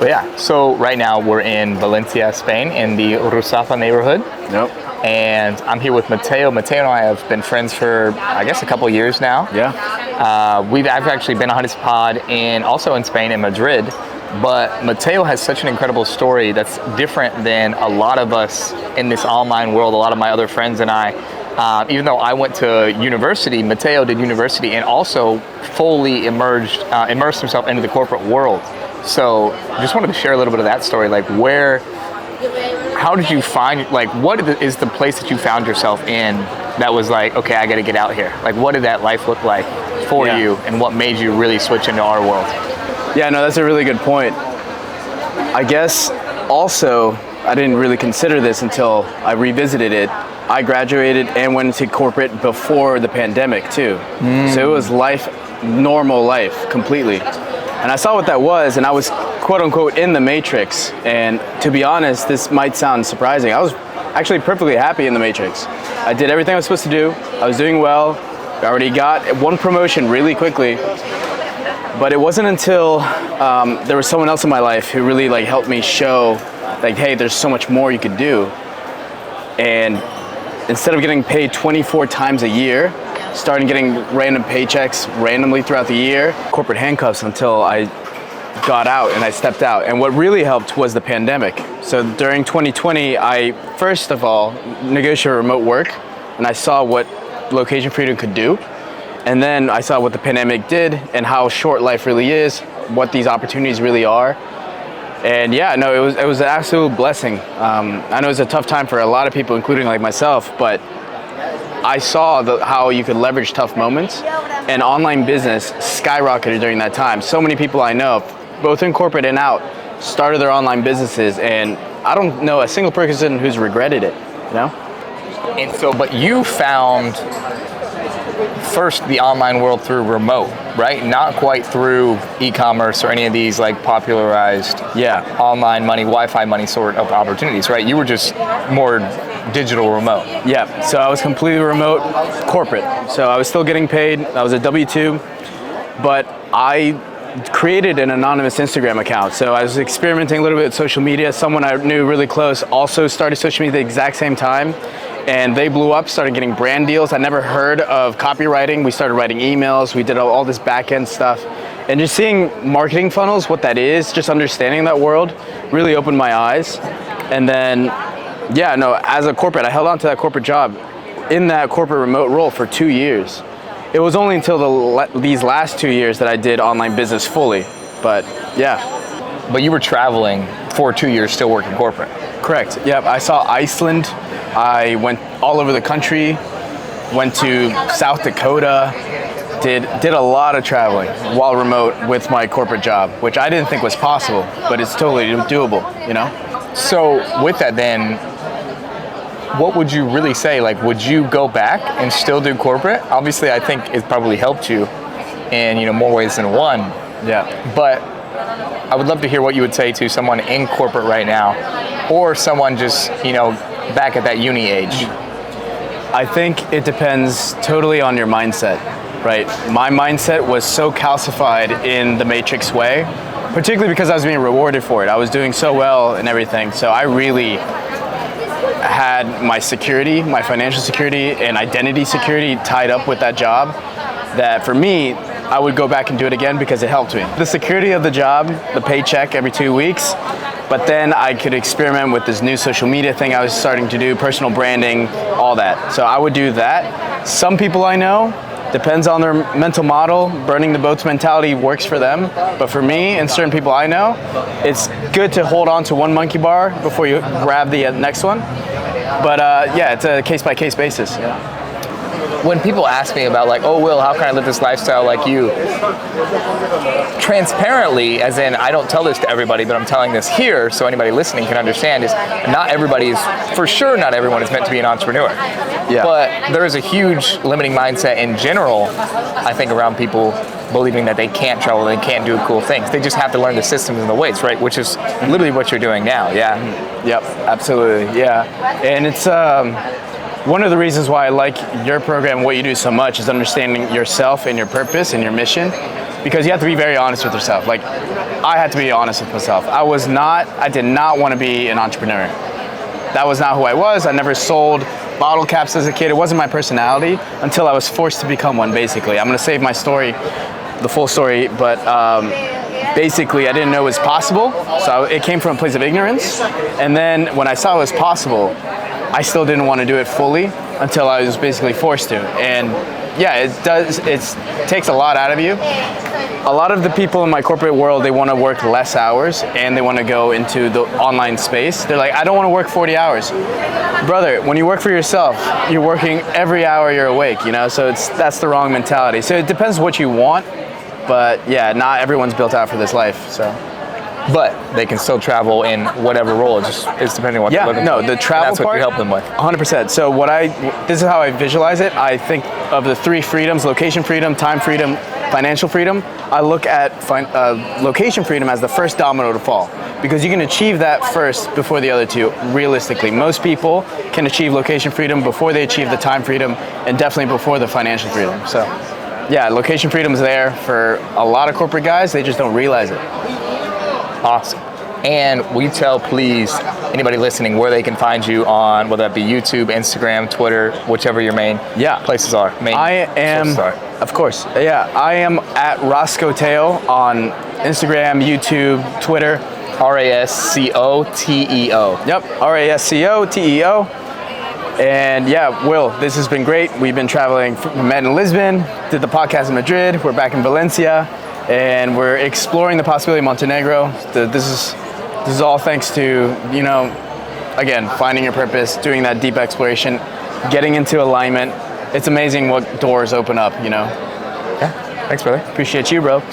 But yeah, so right now we're in Valencia, Spain, in the Rusafa neighborhood. Yep. And I'm here with Mateo. Mateo and I have been friends for, I guess, a couple of years now. Yeah. I've actually been on his pod also in Spain, in Madrid. But Mateo has such an incredible story that's different than a lot of us in this online world, a lot of my other friends and I. Even though I went to university, Mateo did university and also fully immersed himself into the corporate world. So just wanted to share a little bit of that story, like how did you find, like what is the place that you found yourself in that was like, okay, I gotta get out here? Like what did that life look like for you, and what made you really switch into our world? Yeah, no, that's a really good point. I guess also, I didn't really consider this until I revisited it. I graduated and went into corporate before the pandemic too. So it was normal life completely. And I saw what that was, and I was quote unquote in the matrix. And to be honest, this might sound surprising. I was actually perfectly happy in the matrix. I did everything I was supposed to do. I was doing well. I already got one promotion really quickly. But it wasn't until there was someone else in my life who really helped me show hey, there's so much more you could do. And instead of getting paid 24 times a year, started getting random paychecks randomly throughout the year, corporate handcuffs until I got out and I stepped out. And what really helped was the pandemic. So during 2020, I first of all negotiated remote work, and I saw what location freedom could do. And then I saw what the pandemic did and how short life really is, what these opportunities really are. And yeah, no, it was an absolute blessing. I know it was a tough time for a lot of people, including myself, but I saw how you could leverage tough moments, and online business skyrocketed during that time. So many people I know, both in corporate and out, started their online businesses, and I don't know a single person who's regretted it, you know? And so, but you found first the online world through remote, right? Not quite through e-commerce or any of these popularized online money, Wi-Fi money sort of opportunities, right? You were just more digital remote. Yeah, so I was completely remote corporate. So I was still getting paid. I was a W-2, but I created an anonymous Instagram account. So I was experimenting a little bit with social media. Someone I knew really close also started social media at the exact same time. And they blew up, started getting brand deals. I never heard of copywriting. We started writing emails. We did all this back-end stuff. And just seeing marketing funnels, what that is, just understanding that world, really opened my eyes. And then, yeah, no, as a corporate, I held on to that corporate job in that corporate remote role for 2 years. It was only until these last 2 years that I did online business fully, but yeah. But you were traveling for 2 years, still working corporate. Correct, yep. I saw Iceland. I went all over the country, went to South Dakota, did a lot of traveling while remote with my corporate job, which I didn't think was possible, but it's totally doable, you know? So with that then, what would you really say? Would you go back and still do corporate? Obviously, I think it probably helped you in more ways than one. Yeah. But I would love to hear what you would say to someone in corporate right now, or someone just, back at that uni age. I think it depends totally on your mindset, right? My mindset was so calcified in the matrix way, particularly because I was being rewarded for it. I was doing so well and everything, so I really had my security, my financial security and identity security tied up with that job, that for me, I would go back and do it again because it helped me. The security of the job, the paycheck every 2 weeks, but then I could experiment with this new social media thing I was starting to do, personal branding, all that. So I would do that. Some people I know, depends on their mental model, burning the boats mentality works for them. But for me and certain people I know, it's good to hold on to one monkey bar before you grab the next one. But yeah, it's a case-by-case basis. Yeah. When people ask me about oh, Will, how can I live this lifestyle like you? Transparently, as in I don't tell this to everybody, but I'm telling this here so anybody listening can understand, is not everybody is, for sure not everyone is meant to be an entrepreneur. Yeah. But there is a huge limiting mindset in general, I think, around people believing that they can't travel, they can't do cool things. They just have to learn the systems and the ways, right? Which is literally what you're doing now, yeah? Yep, absolutely, yeah. And it's, one of the reasons why I like your program, what you do so much, is understanding yourself and your purpose and your mission. because you have to be very honest with yourself. Like, I had to be honest with myself. I did not want to be an entrepreneur. That was not who I was. I never sold bottle caps as a kid. It wasn't my personality until I was forced to become one, basically. I'm gonna save my story, the full story, but basically I didn't know it was possible. So it came from a place of ignorance. And then when I saw it was possible, I still didn't want to do it fully until I was basically forced to. And yeah, it takes a lot out of you. A lot of the people in my corporate world, they want to work less hours and they want to go into the online space. They're like, I don't want to work 40 hours. Brother, when you work for yourself, you're working every hour you're awake, you know? So that's the wrong mentality. So it depends what you want, but yeah, not everyone's built out for this life, so. But they can still travel in whatever role. It's depending on what they're looking for. The travel and that's what you help them with. 100%. So this is how I visualize it. I think of the 3 freedoms: location freedom, time freedom, financial freedom. I look at location freedom as the first domino to fall, because you can achieve that first before the other two, realistically. Most people can achieve location freedom before they achieve the time freedom, and definitely before the financial freedom. So yeah, location freedom is there for a lot of corporate guys. They just don't realize it. Awesome. And will you tell, please, anybody listening where they can find you on, whether that be YouTube, Instagram, Twitter, whichever your main places are? I am at Rascoteo on Instagram, YouTube, Twitter. Rascoteo. Yep, Rascoteo. And yeah, Will, this has been great. We've been traveling, met in Lisbon, did the podcast in Madrid. We're back in Valencia. And we're exploring the possibility of Montenegro. This is all thanks to, again, finding your purpose, doing that deep exploration, getting into alignment. It's amazing what doors open up, Yeah. Thanks, brother. Appreciate you, bro.